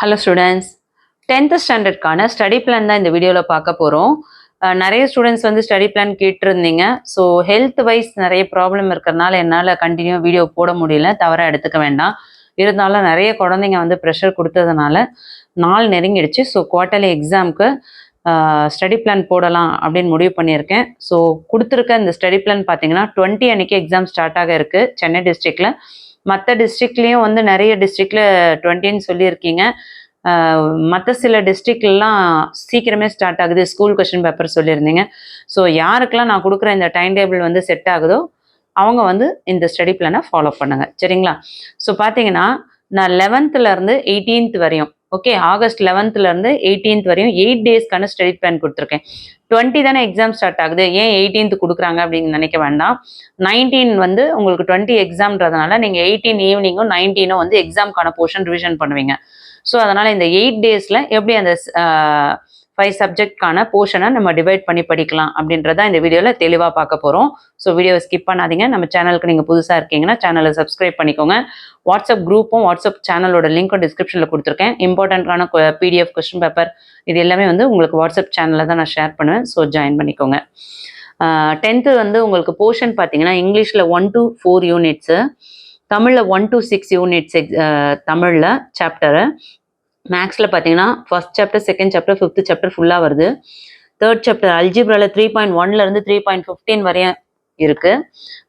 Hello students, 10th ஸ்டாண்டர்ட்கான study plan தான் இந்த வீடியோவில் பார்க்க போகிறோம். நிறைய ஸ்டூடெண்ட்ஸ் வந்து ஸ்டடி பிளான் கேட்டிருந்தீங்க. ஸோ ஹெல்த் வைஸ் நிறைய ப்ராப்ளம் இருக்கிறனால என்னால் கண்டினியூ வீடியோ போட முடியல, தவறாக எடுத்துக்க வேண்டாம். இருந்தாலும் நிறைய குழந்தைங்க வந்து ப்ரெஷர் கொடுத்ததுனால நாள் நெருங்கிடுச்சு. ஸோ குவார்ட்டர்லி எக்ஸாமுக்கு ஸ்டடி பிளான் போடலாம் அப்படின்னு முடிவு பண்ணியிருக்கேன். ஸோ கொடுத்துருக்க இந்த ஸ்டடி பிளான் பார்த்தீங்கன்னா 20 அன்னைக்கு எக்ஸாம் ஸ்டார்ட் ஆக இருக்குது சென்னை டிஸ்ட்ரிக்டில். மற்ற டிஸ்ட்ரிக்ட்லேயும் வந்து நிறைய டிஸ்ட்ரிக்டில் 20ன்னு சொல்லியிருக்கீங்க. மற்ற சில டிஸ்ட்ரிக்ட்லாம் சீக்கிரமே ஸ்டார்ட் ஆகுது, ஸ்கூல் கொஷின் பேப்பர் சொல்லியிருந்தீங்க. ஸோ யாருக்கெல்லாம் நான் கொடுக்குற இந்த டைம் டேபிள் வந்து செட் ஆகுதோ அவங்க வந்து இந்த ஸ்டடி பிளானை ஃபாலோ பண்ணுங்கள், சரிங்களா? ஸோ பார்த்தீங்கன்னா நான் 11th இருந்து 18th வரையும், ஓகே, ஆகஸ்ட் 11th இருந்து 18th வரையும் 8 டேஸ்க்கான ஸ்டடி பிளான் கொடுத்துருக்கேன். 20 தானே எக்ஸாம் ஸ்டார்ட் ஆகுது, ஏன் 18th கொடுக்குறாங்க அப்படின்னு நினைக்க வேண்டாம். 19 வந்து உங்களுக்கு 20 எக்ஸாம்ன்றதுனால நீங்கள் 18 ஈவினிங்கும் 19 வந்து எக்ஸாம்க்கான போர்ஷன் ரிவிஷன் பண்ணுவீங்க. ஸோ அதனால் இந்த 8 டேஸில் எப்படி அந்த 5 சப்ஜெக்ட்கான போர்ஷனை நம்ம டிவைட் பண்ணி படிக்கலாம் அப்படின்றத இந்த வீடியோவில் தெளிவாக பார்க்க போகிறோம். ஸோ வீடியோவை ஸ்கிப் பண்ணாதீங்க. நம்ம சேனலுக்கு நீங்கள் புதுசாக இருக்கீங்கன்னா சேனலை சப்ஸ்கிரைப் பண்ணிக்கோங்க. வாட்ஸ்அப் குரூப்பும் வாட்ஸ்அப் சேனலோட லிங்க்கும் டிஸ்கிரிப்ஷனில் கொடுத்துருக்கேன். இம்பார்ட்டண்ட்டான PDF கொஸ்டின் பேப்பர் இது எல்லாமே வந்து உங்களுக்கு வாட்ஸ்அப் சேனலில் தான் நான் ஷேர் பண்ணுவேன். ஸோ ஜாயின் பண்ணிக்கோங்க. 10th வந்து உங்களுக்கு போர்ஷன் பார்த்தீங்கன்னா இங்கிலீஷில் 1 to 4 யூனிட்ஸு, தமிழில் 1 to 6 யூனிட்ஸ், தமிழில் சாப்டரு. மேக்ஸில் பார்த்தீங்கன்னா first chapter, second chapter, 5th chapter ஃபுல்லாக வருது. தேர்ட் சாப்டர் அல்ஜிப்ராவில் 3.1 3.15 வரையும் இருக்குது.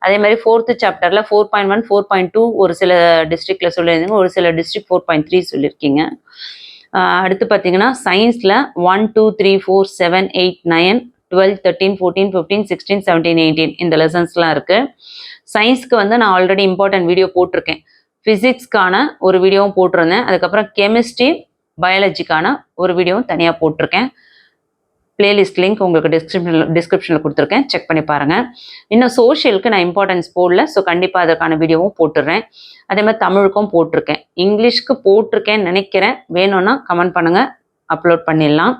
அதே மாதிரி 4th சாப்டரில் 4.1 4.2 ஒரு சில டிஸ்ட்ரிக்டில் சொல்லியிருந்தீங்க, ஒரு சில டிஸ்ட்ரிக்ட் 4.3 சொல்லியிருக்கீங்க. அடுத்து பார்த்தீங்கன்னா சயின்ஸில் 1 2 3 4 7 8 9 12 13 14 15 16 17 18 இந்த லெசன்ஸ்லாம் இருக்குது. சயின்ஸ்க்கு வந்து நான் ஆல்ரெடி இம்பார்ட்டன்ட் வீடியோ போட்டிருக்கேன். ஃபிசிக்ஸ்க்கான ஒரு வீடியோவும் போட்டிருந்தேன். அதுக்கப்புறம் கெமிஸ்ட்ரி, பயாலஜிக்கான ஒரு வீடியோவும் தனியாக போட்டிருக்கேன். பிளேலிஸ்ட் லிங்க் உங்களுக்கு டிஸ்கிரிப்ஷனில் கொடுத்துருக்கேன், செக் பண்ணி பாருங்கள். இன்னும் சோஷியலுக்கு நான் இம்பார்ட்டன்ஸ் போடல, ஸோ கண்டிப்பாக அதற்கான வீடியோவும் போட்டுடுறேன். அதே மாதிரி தமிழுக்கும் போட்டிருக்கேன், இங்கிலீஷ்க்கு போட்டிருக்கேன்னு நினைக்கிறேன். வேணும்னா கமெண்ட் பண்ணுங்கள், அப்லோட் பண்ணிடலாம்.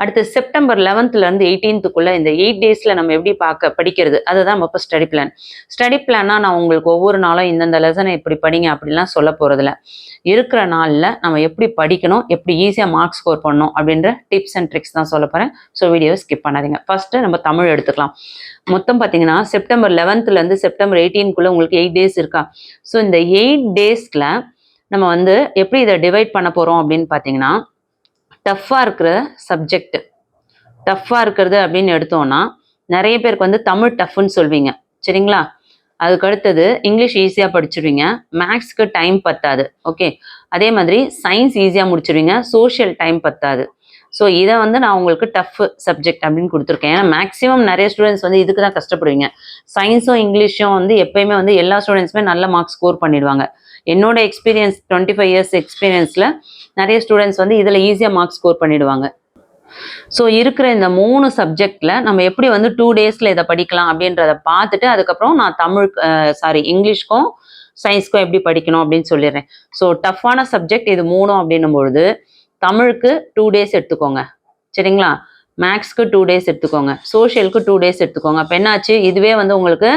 அடுத்து செப்டம்பர் 11th இருந்து 18th இந்த 8 டேஸில் நம்ம எப்படி படிக்கிறது, அதுதான் நம்ம இப்போ ஸ்டடி பிளான். ஸ்டடி பிளான்னா நான் உங்களுக்கு ஒவ்வொரு நாளும் இந்தந்த லெசனை இப்படி படிங்க அப்படிலாம் சொல்ல போகிறதில்ல. இருக்கிற நாளில் நம்ம எப்படி படிக்கணும், எப்படி ஈஸியாக மார்க்ஸ் ஸ்கோர் பண்ணணும் அப்படின்ற டிப்ஸ் அண்ட் ட்ரிக்ஸ் தான் சொல்ல போகிறேன். ஸோ வீடியோவை ஸ்கிப் பண்ணாதீங்க. ஃபஸ்ட்டு நம்ம தமிழ் எடுத்துக்கலாம். மொத்தம் பார்த்தீங்கன்னா செப்டம்பர் 11th இருந்து செப்டம்பர் 18th உங்களுக்கு 8 டேஸ் இருக்கா. ஸோ இந்த 8 டேஸில் நம்ம வந்து எப்படி இதை டிவைட் பண்ண போகிறோம் அப்படின்னு பார்த்தீங்கன்னா, டஃப்பாக இருக்கிற சப்ஜெக்ட், டஃப்பாக இருக்கிறது அப்படின்னு எடுத்தோன்னா நிறைய பேருக்கு வந்து தமிழ் டஃப்னு சொல்வீங்க, சரிங்களா? அதுக்கு அடுத்தது இங்கிலீஷ் ஈஸியாக படிச்சுடுவீங்க, மேக்ஸ்க்கு டைம் பத்தாது, ஓகே. அதே மாதிரி சயின்ஸ் ஈஸியாக முடிச்சிடுவீங்க, சோஷியல் டைம் பத்தாது. ஸோ இதை வந்து நான் உங்களுக்கு டஃப் சப்ஜெக்ட் அப்படின்னு கொடுத்துருக்கேன். ஏன்னா மேக்ஸிமம் நிறைய ஸ்டூடெண்ட்ஸ் வந்து இதுக்கு தான் கஷ்டப்படுவீங்க. சயின்ஸும் இங்கிலீஷும் வந்து எப்பயுமே வந்து எல்லா ஸ்டூடெண்ட்ஸுமே நல்ல மார்க்ஸ் ஸ்கோர் பண்ணிடுவாங்க. என்னோட எக்ஸ்பீரியன்ஸ் 25 years எக்ஸ்பீரியன்ஸில் நிறைய ஸ்டூடெண்ட்ஸ் வந்து இதில் ஈஸியாக மார்க்ஸ் ஸ்கோர் பண்ணிடுவாங்க. ஸோ இருக்கிற இந்த 3 சப்ஜெக்டில் நம்ம எப்படி வந்து 2 டேஸில் இதை படிக்கலாம் அப்படின்றத பார்த்துட்டு அதுக்கப்புறம் நான் இங்கிலீஷ்க்கும் சயின்ஸ்க்கும் எப்படி படிக்கணும் அப்படின்னு சொல்லிடுறேன். ஸோ டஃப்பான சப்ஜெக்ட் இது 3 அப்படின்னும் பொழுது தமிழுக்கு 2 டேஸ் எடுத்துக்கோங்க, சரிங்களா? மேக்ஸ்க்கு 2 டேஸ் எடுத்துக்கோங்க, சோஷியலுக்கு 2 டேஸ் எடுத்துக்கோங்க. அப்போ என்னாச்சு, இதுவே வந்து உங்களுக்கு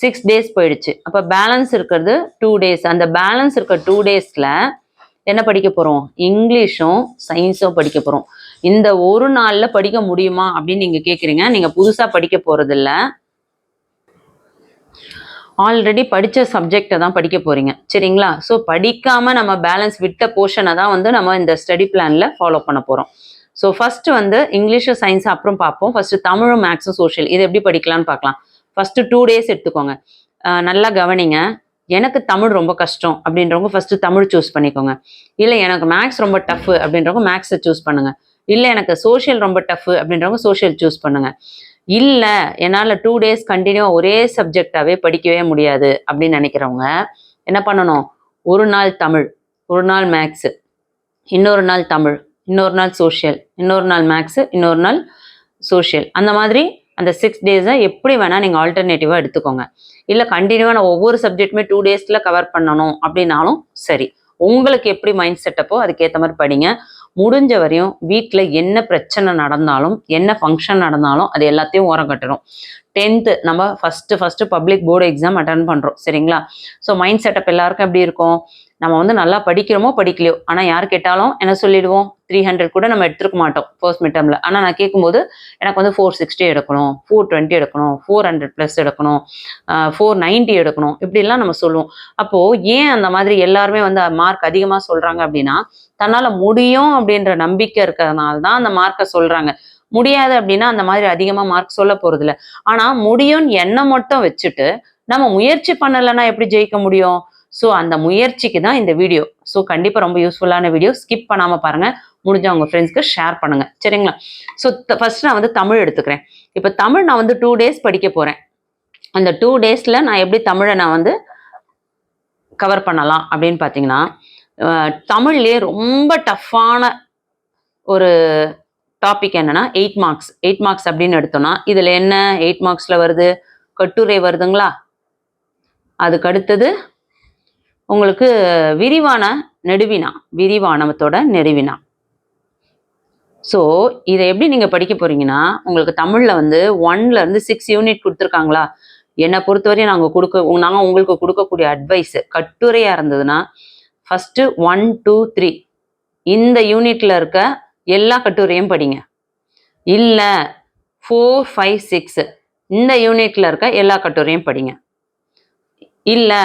6 டேஸ் போயிடுச்சு. அப்போ பேலன்ஸ் இருக்கிறது 2 டேஸ். அந்த பேலன்ஸ் இருக்கிற 2 டேஸில் என்ன படிக்க போகிறோம், இங்கிலீஷும் சயின்ஸும் படிக்க போகிறோம். இந்த ஒரு நாளில் படிக்க முடியுமா அப்படின்னு நீங்கள் கேட்குறீங்க. நீங்கள் புதுசாக படிக்க போகிறதில்ல, ஆல்ரெடி படித்த சப்ஜெக்டை தான் படிக்க போகிறீங்க, சரிங்களா? ஸோ படிக்காமல் நம்ம பேலன்ஸ் விட்ட போர்ஷனை தான் வந்து நம்ம இந்த ஸ்டடி பிளானில் ஃபாலோ பண்ண போகிறோம். ஸோ ஃபஸ்ட்டு வந்து இங்கிலீஷும் சயின்ஸும் அப்புறம் பார்ப்போம். ஃபஸ்ட்டு தமிழும் மேக்ஸும் சோஷியல் இது எப்படி படிக்கலான்னு பார்க்கலாம். ஃபஸ்ட்டு 2 டேஸ் எடுத்துக்கோங்க. நல்லா கவனிங்க. எனக்கு தமிழ் ரொம்ப கஷ்டம் அப்படின்றவங்க ஃபஸ்ட்டு தமிழ் சூஸ் பண்ணிக்கோங்க. இல்லை எனக்கு மேக்ஸ் ரொம்ப டஃப் அப்படின்றவங்க மேக்ஸை சூஸ் பண்ணுங்கள். இல்லை எனக்கு சோஷியல் ரொம்ப டஃப் அப்படின்றவங்க சோஷியல் சூஸ் பண்ணுங்கள். இல்லை என்னால் 2 டேஸ் கண்டினியூவாக ஒரே சப்ஜெக்டாகவே படிக்கவே முடியாது அப்படின்னு நினைக்கிறவங்க என்ன பண்ணணும், ஒரு நாள் தமிழ், ஒரு நாள் மேக்ஸு, இன்னொரு நாள் தமிழ், இன்னொரு நாள் சோஷியல், இன்னொரு நாள் மேக்ஸு, இன்னொரு நாள் சோஷியல், அந்த மாதிரி அந்த 6 டேஸை எப்படி வேணால் நீங்கள் ஆல்டர்னேட்டிவாக எடுத்துக்கோங்க. இல்லை கண்டினியூவாக நான் ஒவ்வொரு சப்ஜெக்ட்டுமே 2 டேஸில் கவர் பண்ணணும் அப்படின்னாலும் சரி, உங்களுக்கு எப்படி மைண்ட் செட்டப்போ அதுக்கேற்ற மாதிரி படிங்க. முடிஞ்ச வரையும் வீட்டில் என்ன பிரச்சனை நடந்தாலும் என்ன ஃபங்க்ஷன் நடந்தாலும் அது எல்லாத்தையும் ஓரம் கட்டணும். 10th நம்ம first public board exam attend பண்ணுறோம், சரிங்களா? ஸோ மைண்ட் செட்டப் எல்லாருக்கும் எப்படி இருக்கும், நம்ம வந்து நல்லா படிக்கிறோமோ படிக்கலையோ, ஆனால் யார் கேட்டாலும் என்ன சொல்லிடுவோம், 300 கூட நம்ம எடுத்துருக்க மாட்டோம் ஃபர்ஸ்ட் மிட் டேர்மில். ஆனால் நான் கேட்கும்போது எனக்கு வந்து 460 எடுக்கணும், 420 எடுக்கணும், 400+ எடுக்கணும், 490 எடுக்கணும், இப்படிலாம் நம்ம சொல்லுவோம். அப்போது ஏன் அந்த மாதிரி எல்லாருமே வந்து மார்க் அதிகமாக சொல்கிறாங்க அப்படின்னா, தன்னால் முடியும் அப்படின்ற நம்பிக்கை இருக்கிறதுனால தான் அந்த மார்க்கை சொல்கிறாங்க. முடியாது அப்படின்னா அந்த மாதிரி அதிகமாக மார்க் சொல்ல போகிறதில்ல. ஆனால் முடியும்னு எண்ணம் மட்டும் வச்சுட்டு நம்ம முயற்சி பண்ணலைன்னா எப்படி ஜெயிக்க முடியும்? ஸோ அந்த முயற்சிக்கு தான் இந்த வீடியோ. ஸோ கண்டிப்பாக ரொம்ப யூஸ்ஃபுல்லான வீடியோ. ஸ்கிப் பண்ணாமல் பாருங்கள். முடிஞ்ச உங்கள் ஃப்ரெண்ட்ஸ்க்கு ஷேர் பண்ணுங்கள். சரிங்களா? ஸோ ஃபர்ஸ்ட் நான் வந்து தமிழ் எடுத்துக்கிறேன். இப்போ தமிழ் நான் வந்து 2 டேஸ் படிக்க போகிறேன். அந்த 2 டேஸில் நான் எப்படி தமிழை நான் வந்து கவர் பண்ணலாம் அப்படின்னு பார்த்தீங்கன்னா, தமிழ்லேயே ரொம்ப டஃப்பான ஒரு டாபிக் என்னன்னா 8 மார்க்ஸ். 8 மார்க்ஸ் அப்படின்னு எடுத்தோம்னா இதில் என்ன 8 மார்க்ஸில் வருது? கட்டுரை வருதுங்களா? அதுக்கு அடுத்தது உங்களுக்கு விரிவான நெடுவினா, விரிவானத்தோட நெடுவினா. ஸோ இதை எப்படி நீங்கள் படிக்க போறீங்கன்னா, உங்களுக்கு தமிழில் வந்து 1ல இருந்து 6 யூனிட் கொடுத்துருக்காங்களா? என்னை பொறுத்தவரையும் நாங்கள் உங்களுக்கு கொடுக்கக்கூடிய அட்வைஸ் கட்டுரையாக இருந்ததுன்னா ஃபஸ்ட்டு 1, 2, 3 இந்த யூனிட்ல இருக்க எல்லா கட்டுரையும் படிங்க. இல்லை 4, 5, 6 இந்த யூனிட்ல இருக்க எல்லா கட்டுரையும் படிங்க. இல்லை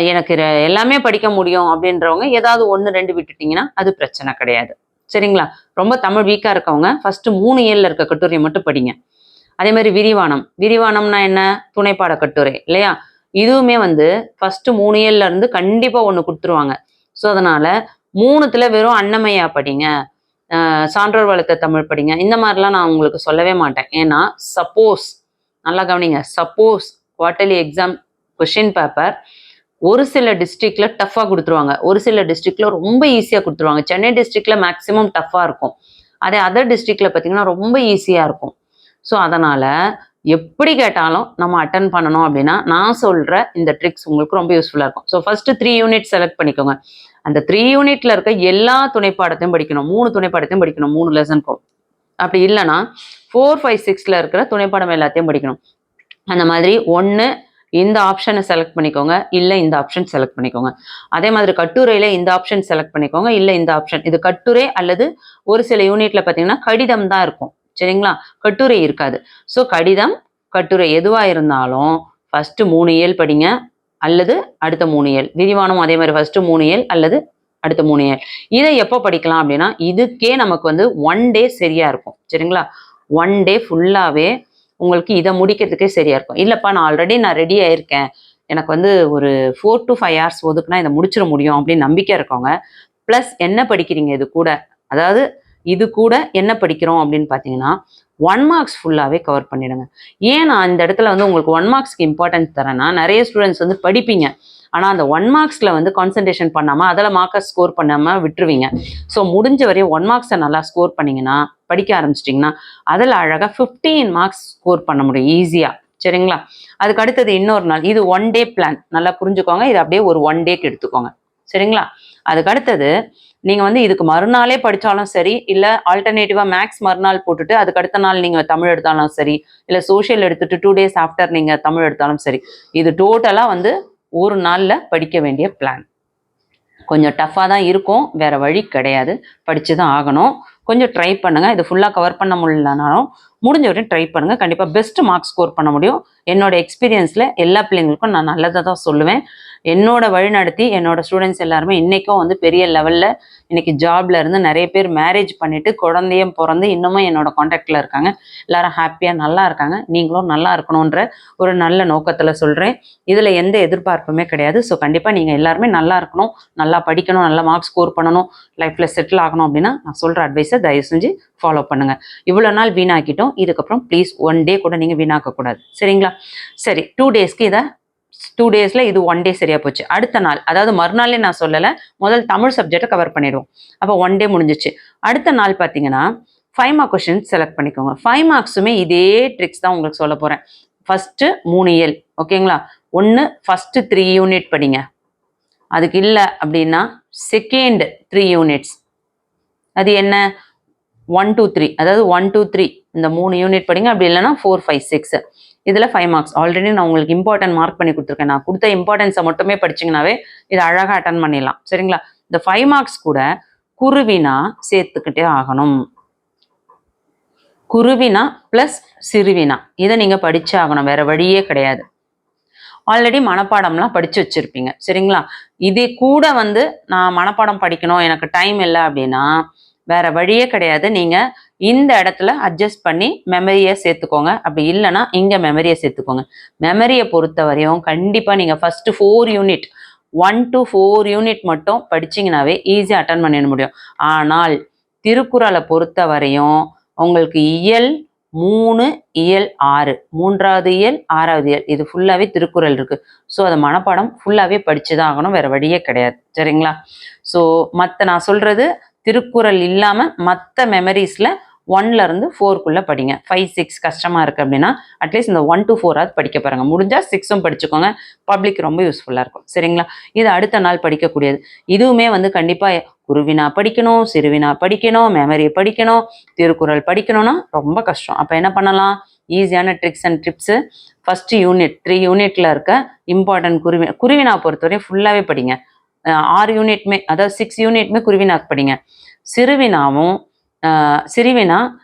எனக்கு எல்லாமே படிக்க முடியும் அப்படின்றவங்க ஏதாவது 1, 2 விட்டுட்டீங்கன்னா அது பிரச்சனை கிடையாது. சரிங்களா? ரொம்ப தமிழ் வீக்காக இருக்கவங்க ஃபஸ்ட்டு 3 ஏழில் இருக்க கட்டுரையை மட்டும் படிங்க. அதே மாதிரி விரிவானம். விரிவானம்னா என்ன? துணைப்பாட கட்டுரை இல்லையா? இதுவுமே வந்து ஃபஸ்ட்டு 3 ஏழில் இருந்து கண்டிப்பாக 1 கொடுத்துருவாங்க. ஸோ அதனால 3த்துல வெறும் அன்னமையா படிங்க, சான்றோர் வளர்த்த தமிழ் படிங்க. இந்த மாதிரிலாம் நான் உங்களுக்கு சொல்லவே மாட்டேன். ஏன்னா சப்போஸ் நல்லா கவனிங்க, suppose quarterly exam question paper ஒரு சில டிஸ்ட்ரிக்ட்ல டஃப்பாக கொடுத்துருவாங்க, ஒரு சில டிஸ்ட்ரிக்ட்ல ரொம்ப ஈஸியாக கொடுத்துருவாங்க. சென்னை டிஸ்ட்ரிக்ட்ல மேக்ஸிமம் டஃப்பாக இருக்கும். அதே அதர் டிஸ்ட்ரிக்ட்ல பார்த்தீங்கன்னா ரொம்ப ஈஸியாக இருக்கும். ஸோ அதனால எப்படி கேட்டாலும் நம்ம அட்டன் பண்ணணும் அப்படின்னா நான் சொல்ற இந்த ட்ரிக்ஸ் உங்களுக்கு ரொம்ப யூஸ்ஃபுல்லாக இருக்கும். ஸோ ஃபர்ஸ்ட் 3 யூனிட் செலக்ட் பண்ணிக்கோங்க. அந்த 3 யூனிட்ல இருக்க எல்லா துணைப்பாடத்தையும் படிக்கணும். 3 துணைப்பாடத்தையும் படிக்கணும் 3 லெசனுக்கும். அப்படி இல்லைன்னா 4, 5, 6ல இருக்கிற துணைப்பாடம் எல்லாத்தையும் படிக்கணும். அந்த மாதிரி 1 இந்த ஆப்ஷனை செலக்ட் பண்ணிக்கோங்க, இல்லை இந்த ஆப்ஷன் செலக்ட் பண்ணிக்கோங்க. அதே மாதிரி கட்டுரையில இந்த ஆப்ஷன் செலக்ட் பண்ணிக்கோங்க, இல்லை இந்த ஆப்ஷன். இது கட்டுரை அல்லது ஒரு சில யூனிட்ல பார்த்தீங்கன்னா கடிதம் தான் இருக்கும். சரிங்களா? கட்டுரை இருக்காது. ஸோ கடிதம், கட்டுரை எதுவாக இருந்தாலும் ஃபஸ்ட்டு 3 ஏழ் படிங்க அல்லது அடுத்த 3 ஏழ். விரிவானம் அதே மாதிரி ஃபஸ்ட்டு 3 ஏழ் அல்லது அடுத்த 3 ஏழ். இதை எப்போ படிக்கலாம் அப்படின்னா இதுக்கே நமக்கு வந்து 1 டே சரியா இருக்கும். சரிங்களா? 1 டே ஃபுல்லாகவே உங்களுக்கு இதை முடிக்கிறதுக்கே சரியா இருக்கும். இல்லைப்பா நான் ஆல்ரெடி ரெடி ஆயிருக்கேன், எனக்கு வந்து ஒரு 4 to 5 hours ஒதுக்குனா இதை முடிச்சிட முடியும் அப்படின்னு நம்பிக்கை இருக்கவங்க ப்ளஸ் என்ன படிக்கிறீங்க இது கூட, அதாவது இது கூட என்ன படிக்கிறோம் அப்படின்னு பார்த்தீங்கன்னா 1 மார்க்ஸ் ஃபுல்லாகவே கவர் பண்ணிடுங்க. ஏன் நான் இந்த இடத்துல வந்து உங்களுக்கு 1 மார்க்ஸ்க்கு இம்பார்ட்டன்ஸ் தரேன்னா, நிறைய ஸ்டூடெண்ட்ஸ் வந்து படிப்பீங்க, ஆனால் அந்த 1 மார்க்ஸில் வந்து கான்சன்ட்ரேஷன் பண்ணாமல் அதில் மார்க்கை ஸ்கோர் பண்ணாமல் விட்டுருவீங்க. ஸோ முடிஞ்ச வரையும் 1 மார்க்ஸை நல்லா ஸ்கோர் பண்ணிங்கன்னா, படிக்க ஆரம்பிச்சிட்டிங்கன்னா அதில் அழகாக 15 மார்க்ஸ் ஸ்கோர் பண்ண முடியும் ஈஸியாக. சரிங்களா? அதுக்கு அடுத்தது இன்னொரு நாள், இது 1 டே பிளான், நல்லா புரிஞ்சுக்கோங்க. இது அப்படியே ஒரு 1 டேக்கு எடுத்துக்கோங்க. சரிங்களா? அதுக்கு அடுத்தது நீங்கள் வந்து இதுக்கு மறுநாளே படித்தாலும் சரி, இல்லை ஆல்டர்னேட்டிவாக மேக்ஸ் மறுநாள் போட்டுட்டு அதுக்கு அடுத்த நாள் நீங்கள் தமிழ் எடுத்தாலும் சரி, இல்லை சோஷியல் எடுத்துட்டு 2 days ஆஃப்டர் நீங்கள் தமிழ் எடுத்தாலும் சரி, இது டோட்டலாக வந்து ஒரு நாளில் படிக்க வேண்டிய பிளான். கொஞ்சம் டஃப்பாக தான் இருக்கும், வேறு வழி கிடையாது, படித்து தான் ஆகணும். கொஞ்சம் ட்ரை பண்ணுங்கள். இது ஃபுல்லாக கவர் பண்ண முடியலனாலும் முடிஞ்ச வரையும் ட்ரை பண்ணுங்கள். கண்டிப்பாக பெஸ்ட்டு மார்க்ஸ் ஸ்கோர் பண்ண முடியும். என்னோட எக்ஸ்பீரியன்ஸில் எல்லா பிள்ளைங்களுக்கும் நான் நல்லதை தான் சொல்லுவேன். என்னோட வழிநடத்தி என்னோட ஸ்டூடெண்ட்ஸ் எல்லாருமே இன்றைக்கும் வந்து பெரிய லெவலில் இன்றைக்கி ஜாப்ல இருந்து நிறைய பேர் மேரேஜ் பண்ணிவிட்டு குழந்தையும் பிறந்து இன்னமும் என்னோட காண்டாக்டில் இருக்காங்க. எல்லாரும் ஹாப்பியாக நல்லா இருக்காங்க. நீங்களும் நல்லா இருக்கணுன்ற ஒரு நல்ல நோக்கத்தில் சொல்கிறேன். இதில் எந்த எதிர்பார்ப்புமே கிடையாது. ஸோ கண்டிப்பாக நீங்கள் எல்லாருமே நல்லா இருக்கணும், நல்லா படிக்கணும், நல்லா மார்க்ஸ் ஸ்கோர் பண்ணணும், லைஃப்பில் செட்டில் ஆகணும் அப்படின்னா நான் சொல்கிற அட்வைஸை தயவு செஞ்சு ஃபாலோ பண்ணுங்கள். இவ்வளோ நாள் வீணாக்கிட்டோம், இதுக்கப்புறம் ப்ளீஸ் 1 டே கூட நீங்கள் வீணாக்கக்கூடாது. சரிங்களா? சரி, 2 டேஸ்க்கு இதை 2 டேஸில் இது 1 டே சரியாக போச்சு. அடுத்த நாள், அதாவது மறுநாளே நான் சொல்லலை, முதல் தமிழ் சப்ஜெக்டை கவர் பண்ணிடுவோம். அப்போ 1 டே முடிஞ்சிச்சு. அடுத்த நாள் பார்த்தீங்கன்னா 5 மார்க் கொஷின் செலக்ட் பண்ணிக்கோங்க. 5 மார்க்ஸுமே இதே ட்ரிக்ஸ் தான் உங்களுக்கு சொல்ல போகிறேன். ஃபஸ்ட்டு 3 ஏழ், ஓகேங்களா? ஒன்று ஃபஸ்ட்டு 3 யூனிட் படிங்க. அதுக்கு இல்லை அப்படின்னா செகண்ட் 3 யூனிட்ஸ், அது என்ன 1, 2, 3, அதாவது 1, 2, 3 இந்த 3 யூனிட் படிங்க. அப்படி இல்லைன்னா 4, 5, 6 இதில் 5 மார்க்ஸ். ஆல்ரெடி நான் உங்களுக்கு இம்பார்ட்டன்ட் மார்க் பண்ணி கொடுத்துருக்கேன். நான் கொடுத்த இம்பார்ட்டன்ஸை மட்டுமே படிச்சிங்கனாவே இதை அழகாக அட்டன் பண்ணிடலாம். சரிங்களா? இந்த 5 மார்க்ஸ் கூட குருவினா சேர்த்துக்கிட்டே ஆகணும். குருவினா ப்ளஸ் சிறுவினா இதை நீங்கள் படிச்சே ஆகணும். வேற வழியே கிடையாது. ஆல்ரெடி மனப்பாடம்லாம் படித்து வச்சுருப்பீங்க. சரிங்களா? இதே கூட வந்து நான் மனப்பாடம் படிக்கணும், எனக்கு டைம் இல்லை அப்படின்னா வேற வழியே கிடையாது. நீங்கள் இந்த இடத்துல அட்ஜஸ்ட் பண்ணி மெமரியை சேர்த்துக்கோங்க. அப்படி இல்லைன்னா இங்கே மெமரியை சேர்த்துக்கோங்க. மெமரியை பொறுத்த வரையும் கண்டிப்பாக நீங்கள் ஃபஸ்ட்டு 4 யூனிட் 1 to 4 யூனிட் மட்டும் படிச்சிங்கனாவே ஈஸியாக அட்டன் பண்ணிட முடியும். ஆனால் திருக்குறளை பொறுத்த வரையும் உங்களுக்கு இயல் 3, இயல் 6, 3வது இயல் 6வது இயல் இது ஃபுல்லாகவே திருக்குறள் இருக்குது. ஸோ அதை மனப்பாடம் ஃபுல்லாகவே படித்து தான் ஆகணும். வேறு வழியே கிடையாது. சரிங்களா? ஸோ மற்ற நான் சொல்கிறது திருக்குறள் இல்லாமல் மற்ற மெமரிஸில் 1லேருந்து 4க்குள்ளே படிங்க. 5, 6 கஷ்டமாக இருக்குது அப்படின்னா அட்லீஸ்ட் இந்த 1 to 4ஆவது படிக்க பாருங்க. முடிஞ்சால் 6ம் படிச்சுக்கோங்க. பப்ளிக் ரொம்ப யூஸ்ஃபுல்லாக இருக்கும். சரிங்களா? இது அடுத்த நாள் படிக்கக்கூடியது. இதுவுமே வந்து கண்டிப்பாக குருவினா படிக்கணும், சிறுவினா படிக்கணும், மெமரி படிக்கணும், திருக்குறள் படிக்கணும்னா ரொம்ப கஷ்டம். அப்போ என்ன பண்ணலாம்? ஈஸியான tricks and tips first unit 3 யூனிட்டில் இருக்க இம்பார்ட்டன்ட் குருவினா பொறுத்தவரையும் ஃபுல்லாகவே படிங்க. 6 யூனிட்மே அதாவது 6 யூனிட்மே குருவினாக்கு படிங்க. சிறுவினா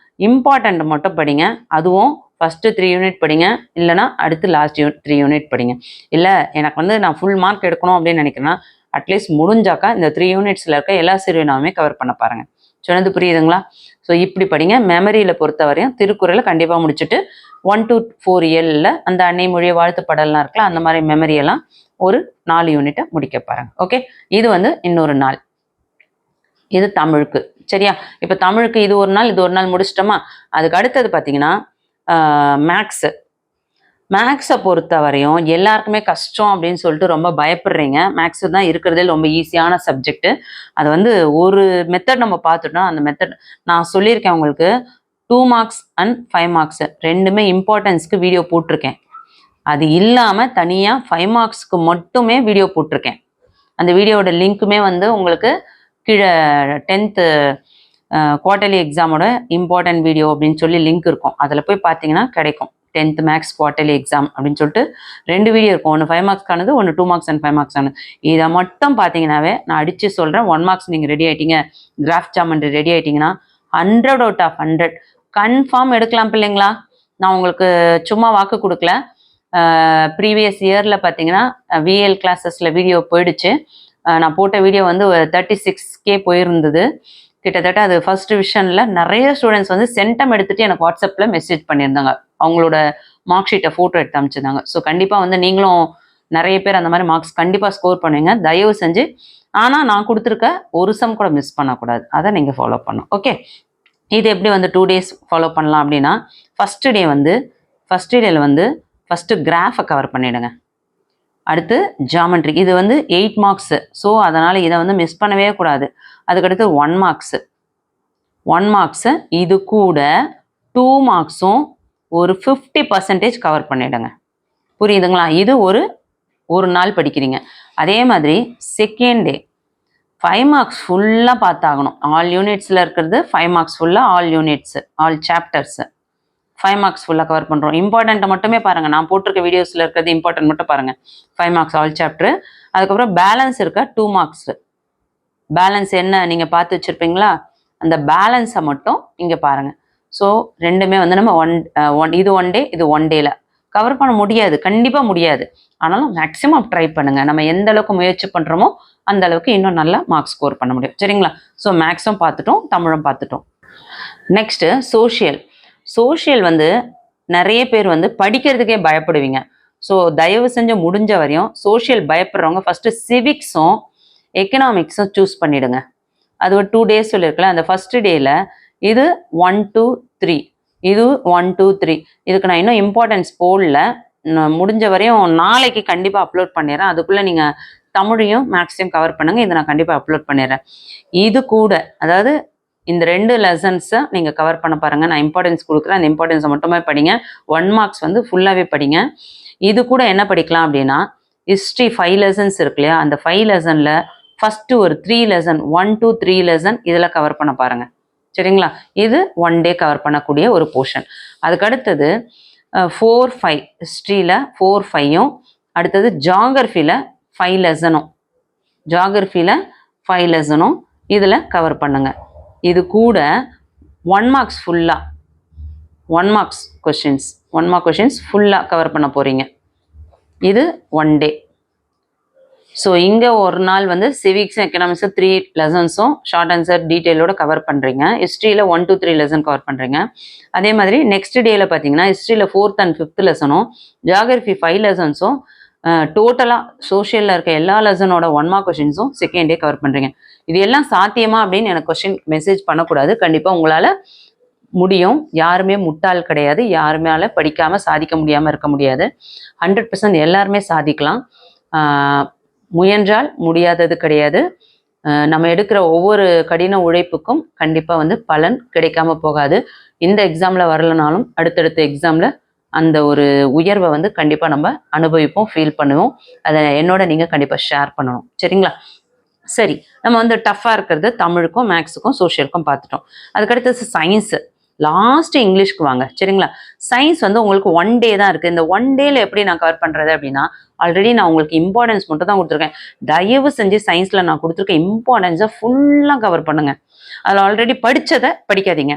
இம்பார்ட்டண்ட் மட்டும் படிங்க. அதுவும் ஃபஸ்ட்டு 3 யூனிட் படிங்க. இல்லைனா அடுத்து லாஸ்ட் 3 யூனிட் படிங்க. இல்லை எனக்கு வந்து நான் ஃபுல் மார்க் எடுக்கணும் அப்படின்னு நினைக்கிறேன்னா அட்லீஸ்ட் முடிஞ்சாக்கா இந்த 3 யூனிட்ஸில் இருக்க எல்லா சிறுவினாவுமே கவர் பண்ண பாருங்கள். சொன்னது புரியுதுங்களா? ஸோ இப்படி படிங்க. மெமரியில் பொறுத்த வரையும் திருக்குறளை கண்டிப்பாக முடிச்சுட்டு 1 to 4 இயலில் அந்த அன்னை மொழிய வாழ்த்து படலாம் இருக்கலாம், அந்த மாதிரி மெமரியெல்லாம் ஒரு 4 யூனிட்டை முடிக்க பாருங்க. ஓகே, இது வந்து இன்னொரு நாள். இது தமிழுக்கு. சரியா? இப்போ தமிழுக்கு இது ஒரு நாள், இது ஒரு நாள் முடிச்சிட்டோமா? அதுக்கு அடுத்தது பார்த்தீங்கன்னா மேக்ஸை பொறுத்த வரையும் எல்லாருக்குமே கஷ்டம் அப்படின்னு சொல்லிட்டு ரொம்ப பயப்படுறீங்க. மேக்ஸு தான் இருக்கிறதே ரொம்ப ஈஸியான சப்ஜெக்ட். அது வந்து ஒரு மெத்தட் நம்ம பார்த்துட்டோம். அந்த மெத்தட் நான் சொல்லியிருக்கேன் உங்களுக்கு. 2 மார்க்ஸ் அண்ட் 5 மார்க்ஸ் ரெண்டுமே இம்பார்ட்டன்ஸ்க்கு வீடியோ போட்டிருக்கேன். அது இல்லாமல் தனியாக 5 மார்க்ஸ்க்கு மட்டுமே வீடியோ போட்டிருக்கேன். அந்த வீடியோட லிங்க்குமே வந்து உங்களுக்கு கீழே 10th குவார்ட்டர்லி எக்ஸாமோட இம்பார்ட்டன்ட் வீடியோ அப்படின்னு சொல்லி லிங்க் இருக்கும். அதில் போய் பார்த்தீங்கன்னா கிடைக்கும். 10th மேக்ஸ் குவார்ட்டர்லி எக்ஸாம் அப்படின்னு சொல்லிட்டு 2 வீடியோ இருக்கும். ஒன்று 5 மார்க்ஸ்க்கானது, ஒன்று 2 மார்க்ஸ் அண்ட் 5 மார்க்ஸ் ஆனது. இதை மட்டும் பார்த்தீங்கன்னாவே நான் அடித்து சொல்கிறேன். 1 மார்க்ஸ் நீங்கள் ரெடி ஆகிட்டீங்க, கிராஃப் ஜாமெண்ட்ரி ரெடி ஆகிட்டிங்கன்னா 100 out of 100 கன்ஃபார்ம் எடுக்கலாம் பிள்ளைங்களா. நான் உங்களுக்கு சும்மா வாக்கு கொடுக்கல. ப்ரீவியஸ் இயரில் பார்த்தீங்கன்னா விஎல் கிளாஸஸில் வீடியோ போயிடுச்சு. நான் போட்ட வீடியோ வந்து 36K போயிருந்தது. கிட்டத்தட்ட அது ஃபர்ஸ்ட் டிவிஷனில் நிறைய ஸ்டூடெண்ட்ஸ் வந்து சென்டம் எடுத்துகிட்டு எனக்கு வாட்ஸ்அப்பில் மெசேஜ் பண்ணியிருந்தாங்க. அவங்களோட மார்க் ஷீட்டை ஃபோட்டோ எடுத்து அமைச்சிருந்தாங்க. ஸோ கண்டிப்பாக வந்து நீங்களும் நிறைய பேர் அந்த மாதிரி மார்க்ஸ் கண்டிப்பாக ஸ்கோர் பண்ணுவீங்க. தயவு செஞ்சு ஆனால் நான் கொடுத்துருக்க ஒரு சம் கூட மிஸ் பண்ணக்கூடாது. அதை நீங்கள் ஃபாலோ பண்ணணும். ஓகே, இது எப்படி வந்து 2 days ஃபாலோ பண்ணலாம் அப்படின்னா ஃபஸ்ட்டு டேயில் வந்து ஃபஸ்ட்டு கிராஃபை கவர் பண்ணிவிடுங்க. அடுத்து ஜாமெண்ட்ரி, இது வந்து 8 மார்க்ஸு. ஸோ அதனால் இதை வந்து மிஸ் பண்ணவே கூடாது. அதுக்கடுத்து 1 மார்க்ஸு இது கூட 2 மார்க்ஸும் ஒரு 50% கவர் பண்ணிவிடுங்க. புரியுதுங்களா? இது ஒரு நாள் படிக்கிறீங்க. அதே மாதிரி செகண்ட் டே 5 மார்க்ஸ் ஃபுல்லாக பார்த்தாகணும். ஆல் யூனிட்ஸில் இருக்கிறது 5 மார்க்ஸ் ஃபுல்லாக, all units, all chapters 5 marks ஃபுல்லாக கவர் பண்ணுறோம். இம்பார்ட்டண்ட்டை மட்டுமே பாருங்கள். நான் போட்டிருக்க வீடியோஸில் இருக்கிறது இம்பார்ட்டன்ட் மட்டும் பாருங்கள். 5 மார்க்ஸ் ஆல் சாப்டரு. அதுக்கப்புறம் பேலன்ஸ் இருக்க 2 மார்க்ஸு. பேலன்ஸ் என்ன நீங்கள் பார்த்து வச்சுருப்பீங்களா? அந்த பேலன்ஸை மட்டும் இங்கே பாருங்கள். ஸோ ரெண்டுமே வந்து நம்ம இது 1 டே, இது 1 டேல கவர் பண்ண முடியாது, கண்டிப்பாக முடியாது. ஆனாலும் மேக்ஸிமம் ட்ரை பண்ணுங்கள். நம்ம எந்த அளவுக்கு முயற்சி பண்ணுறோமோ அந்த அளவுக்கு இன்னும் நல்லா மார்க்ஸ் ஸ்கோர் பண்ண முடியும். சரிங்களா? ஸோ மேக்ஸும் பார்த்துட்டோம், தமிழும் பார்த்துட்டோம். நெக்ஸ்ட்டு சோஷியல் வந்து நிறைய பேர் வந்து படிக்கிறதுக்கே பயப்படுவீங்க. ஸோ தயவு செஞ்சு முடிஞ்ச வரையும் சோஷியல் பயப்படுறவங்க ஃபஸ்ட்டு சிவிக்ஸும் எக்கனாமிக்ஸும் சூஸ் பண்ணிவிடுங்க. அது ஒரு 2 days சொல்லியிருக்கலாம். அந்த ஃபஸ்ட்டு டேயில் இது 1 to 3, இது 1 to 3. இதுக்கு நான் இன்னும் இம்பார்ட்டன்ஸ் போடல. முடிஞ்ச வரையும் நாளைக்கு கண்டிப்பாக அப்லோட் பண்ணிடுறேன். அதுக்குள்ளே நீங்கள் தமிழையும் மேக்ஸையும் கவர் பண்ணுங்கள். இதை நான் கண்டிப்பாக அப்லோட் பண்ணிடுறேன். இது கூட அதாவது இந்த 2 லெசன்ஸை நீங்கள் கவர் பண்ண பாருங்கள். நான் இம்பார்ட்டன்ஸ் கொடுக்குறேன். அந்த இம்பார்ட்டன்ஸை மட்டுமே படிங்க. 1 மார்க்ஸ் வந்து ஃபுல்லாகவே படிங்க. இது கூட என்ன படிக்கலாம் அப்படின்னா ஹிஸ்ட்ரி 5 லெசன்ஸ் இருக்கு இல்லையா? அந்த 5 லெசனில் ஃபஸ்ட்டு ஒரு 3 லெசன் 1 to 3 லெசன் இதில் கவர் பண்ண பாருங்கள். சரிங்களா? இது 1 day கவர் பண்ணக்கூடிய ஒரு போர்ஷன். அதுக்கு அடுத்தது 4-5 ஹிஸ்ட்ரியில் 4-5ம் அடுத்தது ஜாகிரஃபியில் 5 லெசனும் இதில் கவர் பண்ணுங்க. இது கூட 1 மார்க்ஸ் ஃபுல்லாக 1 மார்க் கொஷின்ஸ் ஃபுல்லாக கவர் பண்ண போகிறீங்க. இது 1 டே. ஸோ இங்கே ஒரு நாள் வந்து சிவிக்ஸ் எக்கனாமிக்ஸு 3 லெசன்ஸும் ஷார்ட் ஆன்சர் டீட்டெயிலோட கவர் பண்ணுறீங்க. ஹிஸ்ட்ரியில் 1 to 3 லெசன் கவர் பண்ணுறீங்க. அதே மாதிரி நெக்ஸ்ட் டேயில் பார்த்தீங்கன்னா ஹிஸ்ட்ரியில் 4th and 5th லெசனும் ஜியாகிரஃபி 5 லெசன்ஸும் டோட்டலாக சோஷியலில் இருக்க எல்லா லெசனோட 1 மார்க் கொஷின்ஸும் செகண்ட் டே கவர் பண்ணுறீங்க. இது எல்லாம் சாத்தியமா அப்படின்னு எனக்கு கொஷின் மெசேஜ் பண்ணக்கூடாது. கண்டிப்பாக உங்களால் முடியும். யாருமே முட்டாள் கிடையாது. யாருமே படிக்காமல் சாதிக்க முடியாமல் இருக்க முடியாது. 100% எல்லாருமே சாதிக்கலாம். முயன்றால் முடியாதது கிடையாது. நம்ம எடுக்கிற ஒவ்வொரு கடின உழைப்புக்கும் கண்டிப்பாக வந்து பலன் கிடைக்காம போகாது. இந்த எக்ஸாமில் வரலனாலும் அடுத்தடுத்த எக்ஸாமில் அந்த ஒரு உயர்வை வந்து கண்டிப்பாக நம்ம அனுபவிப்போம், ஃபீல் பண்ணுவோம். அதை என்னோட நீங்கள் கண்டிப்பாக ஷேர் பண்ணணும். சரிங்களா? சரி, நம்ம வந்து டஃப்பாக இருக்கிறது தமிழுக்கும் மேக்ஸுக்கும் சோஷியலுக்கும் பார்த்துட்டோம். அதுக்கடுத்தது சயின்ஸு, லாஸ்ட்டு இங்கிலீஷ்க்கு வாங்க. சரிங்களா? சயின்ஸ் வந்து உங்களுக்கு 1 டே தான் இருக்குது. இந்த 1 டேல எப்படி நான் கவர் பண்ணுறது அப்படின்னா, ஆல்ரெடி நான் உங்களுக்கு இம்பார்ட்டன்ஸ் மட்டும் தான் கொடுத்துருக்கேன். தயவு செஞ்சு சயின்ஸில் நான் கொடுத்துருக்க இம்பார்ட்டன்ஸை ஃபுல்லாக கவர் பண்ணுங்க. அதில் ஆல்ரெடி படித்ததை படிக்காதீங்க.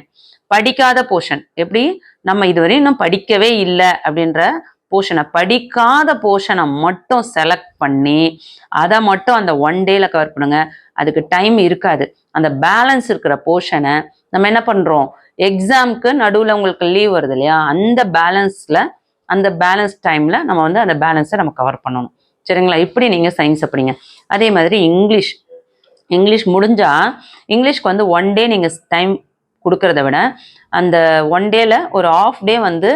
படிக்காத போர்ஷன் எப்படி நம்ம இதுவரையும் இன்னும் படிக்கவே இல்லை அப்படின்ற படிக்காத போர்ஷனை மட்டும் செலக்ட் பண்ணி அதை மட்டும் அந்த 1 டேல கவர் பண்ணுங்க. அதுக்கு டைம் இருக்காது. அந்த பேலன்ஸ் இருக்கிற போர்ஷனை நம்ம என்ன பண்ணுறோம், எக்ஸாமுக்கு நடுவில் உங்களுக்கு லீவ் வருது இல்லையா, அந்த பேலன்ஸ் டைமில் நம்ம வந்து அந்த பேலன்ஸை நம்ம கவர் பண்ணணும். சரிங்களா? இப்படி நீங்கள் சயின்ஸை படிங்க. அதே மாதிரி இங்கிலீஷ் முடிஞ்சால் இங்கிலீஷ்க்கு வந்து 1 டே நீங்கள் டைம் கொடுக்கறத விட அந்த 1 டேல ஒரு ஆஃப் டே வந்து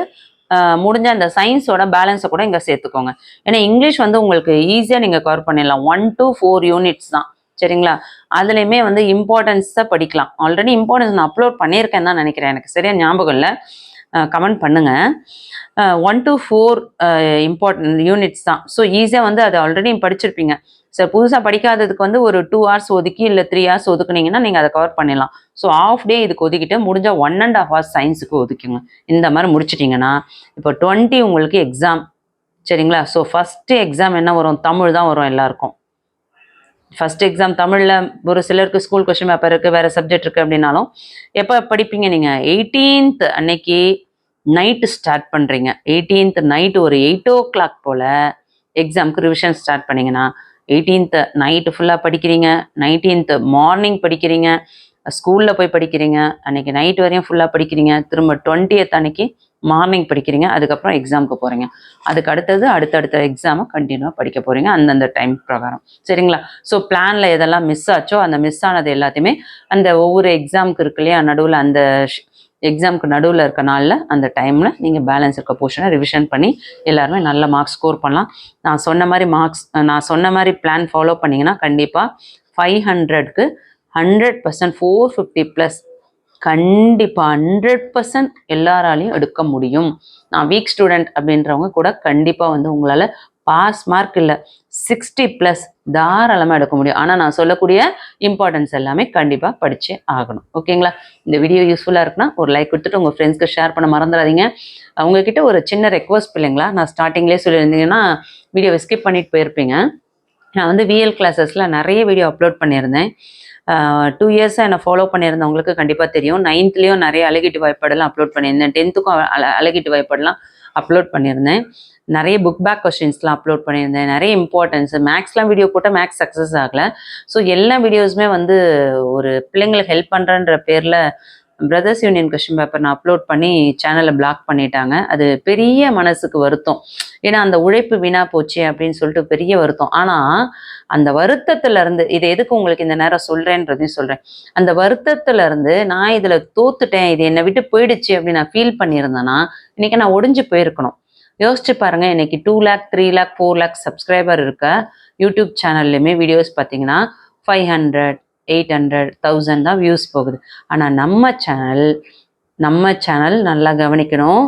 முடிஞ்ச அந்த சயின்ஸோட பேலன்ஸை கூட இங்கே சேர்த்துக்கோங்க. ஏன்னா இங்கிலீஷ் வந்து உங்களுக்கு ஈஸியாக நீங்கள் கவர் பண்ணிடலாம். 1 to 4 யூனிட்ஸ் தான். சரிங்களா? அதுலேயுமே வந்து இம்பார்ட்டன்ஸை படிக்கலாம். ஆல்ரெடி இம்பார்ட்டன்ஸ் நான் அப்லோட் பண்ணியிருக்கேன் தான் நினைக்கிறேன், எனக்கு சரியாக ஞாபகம் இல்லை. கமெண்ட் பண்ணுங்கள். 1 to 4 இம்பார்ட்டன்ட் யூனிட்ஸ் தான். ஸோ ஈஸியாக வந்து அதை ஆல்ரெடி படிச்சிருப்பீங்க. ஸோ புதுசாக படிக்காததுக்கு வந்து ஒரு 2 hours ஒதுக்கி இல்லை 3 hours ஒதுக்குனீங்கன்னா நீங்கள் அதை கவர் பண்ணிடலாம். ஸோ ஆஃப் டே இதுக்கு ஒதுக்கிட்டு முடிஞ்சால் 1.5 hours சயின்ஸுக்கு ஒதுக்குங்க. இந்த மாதிரி முடிச்சிட்டிங்கன்னா இப்போ 20 உங்களுக்கு எக்ஸாம். சரிங்களா? ஸோ ஃபஸ்ட்டு எக்ஸாம் என்ன வரும், தமிழ் தான் வரும் எல்லாருக்கும். ஃபஸ்ட் எக்ஸாம் தமிழில் ஒரு சிலருக்கு ஸ்கூல் கொஸ்டின் பேப்பர் இருக்குது, வேறு சப்ஜெக்ட் இருக்குது அப்படின்னாலும் எப்போ படிப்பீங்க நீங்கள்? 18th அன்னைக்கு நைட்டு ஸ்டார்ட் பண்ணுறீங்க. 18th நைட்டு ஒரு 8 o'clock போல் எக்ஸாமுக்கு ரிவிஷன் ஸ்டார்ட் பண்ணிங்கன்னா 18th நைட்டு ஃபுல்லாக படிக்கிறீங்க, 19th மார்னிங் படிக்கிறீங்க, ஸ்கூலில் போய் படிக்கிறீங்க, அன்றைக்கி நைட் வரையும் ஃபுல்லாக படிக்கிறீங்க, திரும்ப 20th அன்னைக்கு மார்னிங் படிக்கிறீங்க, அதுக்கப்புறம் எக்ஸாமுக்கு போகிறீங்க. அதுக்கு அடுத்தடுத்த எக்ஸாமை கண்டினியூவாக படிக்க போகிறீங்க அந்தந்த டைம் பிரகாரம். சரிங்களா? ஸோ பிளானில் எதெல்லாம் மிஸ் ஆச்சோ அந்த மிஸ் ஆனது எல்லாத்தையுமே அந்த ஒவ்வொரு எக்ஸாமுக்கு இருக்கு இல்லையா, நடுவில் அந்த எக்ஸாமுக்கு நடுவில் இருக்க நாளில் அந்த டைமில் நீங்கள் பேலன்ஸ் இருக்க போர்ஷனை ரிவிஷன் பண்ணி எல்லாருமே நல்ல மார்க்ஸ் ஸ்கோர் பண்ணலாம். நான் சொன்ன மாதிரி பிளான் ஃபாலோ பண்ணிங்கன்னா கண்டிப்பாக 500க்கு 100% 450+ கண்டிப்பாக 100% எல்லாராலையும் எடுக்க முடியும். நான் வீக் ஸ்டூடெண்ட் அப்படின்றவங்க கூட கண்டிப்பாக வந்து உங்களால் பாஸ் மார்க் இல்லை 60+ தாராளமாக எடுக்க முடியும். ஆனால் நான் சொல்லக்கூடிய இம்பார்ட்டன்ஸ் எல்லாமே கண்டிப்பாக படித்தே ஆகணும். ஓகேங்களா? இந்த வீடியோ யூஸ்ஃபுல்லாக இருக்குன்னா ஒரு லைக் கொடுத்துட்டு உங்கள் ஃப்ரெண்ட்ஸ்க்கு ஷேர் பண்ண மறந்துடாதீங்க. அவங்கக்கிட்ட ஒரு சின்ன ரெக்வஸ்ட் பிள்ளைங்களா, நான் ஸ்டார்டிங்லேயே சொல்லியிருந்தீங்கன்னா வீடியோவை ஸ்கிப் பண்ணிட்டு போயிருப்பீங்க. நான் வந்து விஎல் கிளாஸஸில் நிறைய வீடியோ அப்லோட் பண்ணியிருந்தேன். 2 இயர்ஸாக என்னை ஃபாலோ பண்ணியிருந்தவங்களுக்கு கண்டிப்பாக தெரியும். 9th நிறைய அழகீட்டு வாய்ப்பாடெல்லாம் அப்லோட் பண்ணியிருந்தேன். 10th அழகீட்டு வாய்ப்பாடெல்லாம் அப்லோட் பண்ணியிருந்தேன். நிறைய புக் பேக் கொஸ்டின்ஸ்லாம் அப்லோட் பண்ணியிருந்தேன். நிறைய இம்பார்ட்டன்ஸ் மேக்ஸ்லாம் வீடியோ போட்டால் மேக்ஸ் சக்ஸஸ் ஆகலை. ஸோ எல்லா வீடியோஸுமே வந்து ஒரு பிள்ளைங்களுக்கு ஹெல்ப் பண்ணுறன்ற பேரில் பிரதர்ஸ் யூனியன் கொஸ்டின் பேப்பர் நான் அப்லோட் பண்ணி சேனலை பிளாக் பண்ணிட்டாங்க. அது பெரிய மனசுக்கு வருத்தம். ஏன்னா அந்த உழைப்பு வீணாக போச்சு அப்படின்னு சொல்லிட்டு பெரிய வருத்தம். ஆனால் அந்த வருத்தத்துலேருந்து இதை எதுக்கு உங்களுக்கு இந்த நேரம் சொல்கிறேன்றதையும் சொல்கிறேன். அந்த வருத்தத்துலேருந்து நான் இதில் தோத்துட்டேன், இது என்னை விட்டு போயிடுச்சு அப்படின்னு நான் ஃபீல் பண்ணியிருந்தேன்னா இன்றைக்கி நான் ஒடிஞ்சு போயிருக்கணும். யோசிச்சு பாருங்கள், இன்றைக்கி 2 lakh 3 lakh 4 lakh சப்ஸ்கிரைபர் இருக்க யூடியூப் சேனல்லையுமே வீடியோஸ் பார்த்தீங்கன்னா 500 800 1000 தான் வியூஸ் போகுது. ஆனால் நம்ம சேனல் நல்லா கவனிக்கணும்,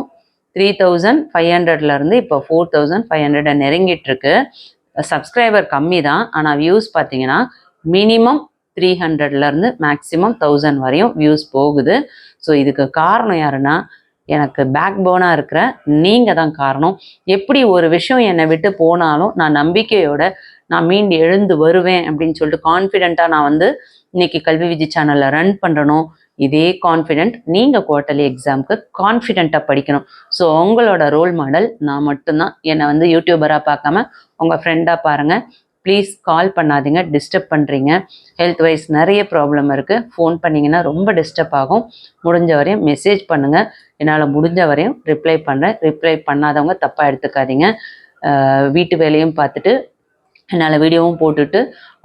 3500லேருந்து இப்போ 4500 நெருங்கிட்டு இருக்கு. சப்ஸ்கிரைபர் கம்மி தான், ஆனால் வியூஸ் பார்த்தீங்கன்னா மினிமம் 300லேருந்து மேக்ஸிமம் 1000 வரையும் வியூஸ் போகுது. ஸோ இதுக்கு காரணம் யாருன்னா எனக்கு பேக் போனாக இருக்கிற நீங்கள் தான் காரணம். எப்படி ஒரு விஷயம் என்னை விட்டு போனாலும் நான் நம்பிக்கையோட நான் மீண்டு எழுந்து வருவேன் அப்படின்னு சொல்லிட்டு கான்ஃபிடெண்ட்டாக நான் வந்து இன்னைக்கு கல்வி விஜய் சேனலில் ரன் பண்ணுறனோ, இதே கான்ஃபிடென்ட் நீங்கள் குவார்ட்டர்லி எக்ஸாமுக்கு கான்ஃபிடெண்ட்டாக படிக்கணும். ஸோ உங்களோட ரோல் மாடல் நான் மட்டும்தான். என்னை வந்து யூடியூபராக பார்க்காம உங்கள் ஃப்ரெண்டாக பாருங்கள். ப்ளீஸ் கால் பண்ணாதீங்க, டிஸ்டர்ப் பண்ணுறீங்க. ஹெல்த் வைஸ் நிறைய ப்ராப்ளம் இருக்குது. ஃபோன் பண்ணிங்கன்னா ரொம்ப டிஸ்டர்ப் ஆகும். முடிஞ்ச வரையும் மெசேஜ் பண்ணுங்கள். என்னால் முடிஞ்ச வரையும் ரிப்ளை பண்ணுறேன். ரிப்ளை பண்ணாதவங்க தப்பாக எடுத்துக்காதீங்க. வீட்டு வேலையும் பார்த்துட்டு என்னால் வீடியோவும் போட்டுட்டு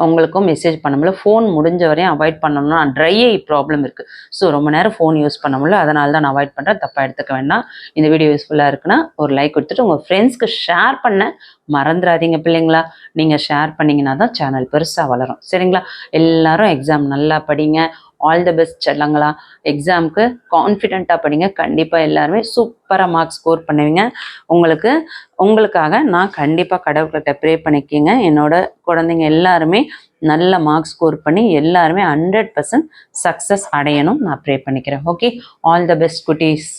உங்களுக்கும் மெசேஜ் பண்ண முடியல. ஃபோன் முடிஞ்ச வரையும் அவாய்ட் பண்ணணும்னா ட்ரை ஐ ப்ராப்ளம் இருக்குது. ஸோ ரொம்ப நேரம் ஃபோன் யூஸ் பண்ண முடியல, அதனால தான் நான் அவாய்ட் பண்ணுறேன். தப்பாக எடுத்துக்க வேண்டாம். இந்த வீடியோ யூஸ்ஃபுல்லாக இருக்குன்னா ஒரு லைக் கொடுத்துட்டு உங்கள் ஃப்ரெண்ட்ஸ்க்கு ஷேர் பண்ண மறந்துடாதீங்க பிள்ளைங்களா. நீங்கள் ஷேர் பண்ணிங்கன்னா தான் சேனல் பெருசாக வளரும். சரிங்களா? எல்லாரும் எக்ஸாம் நல்லா படிங்க. ஆல் தி பெஸ்ட் செல்லங்களா. எக்ஸாமுக்கு கான்ஃபிடெண்ட்டாக படிங்க. கண்டிப்பாக எல்லாருமே சூப்பராக மார்க்ஸ் ஸ்கோர் பண்ணுவீங்க. உங்களுக்காக நான் கண்டிப்பாக கடவுள்கிட்ட ப்ரே பண்ணிக்கிங்க. என்னோட குழந்தைங்க எல்லாருமே நல்ல மார்க்ஸ் ஸ்கோர் பண்ணி எல்லாருமே 100% சக்ஸஸ் அடையணும் நான் ப்ரே பண்ணிக்கிறேன். ஓகே, ஆல் தி பெஸ்ட் குட்டீஸ்.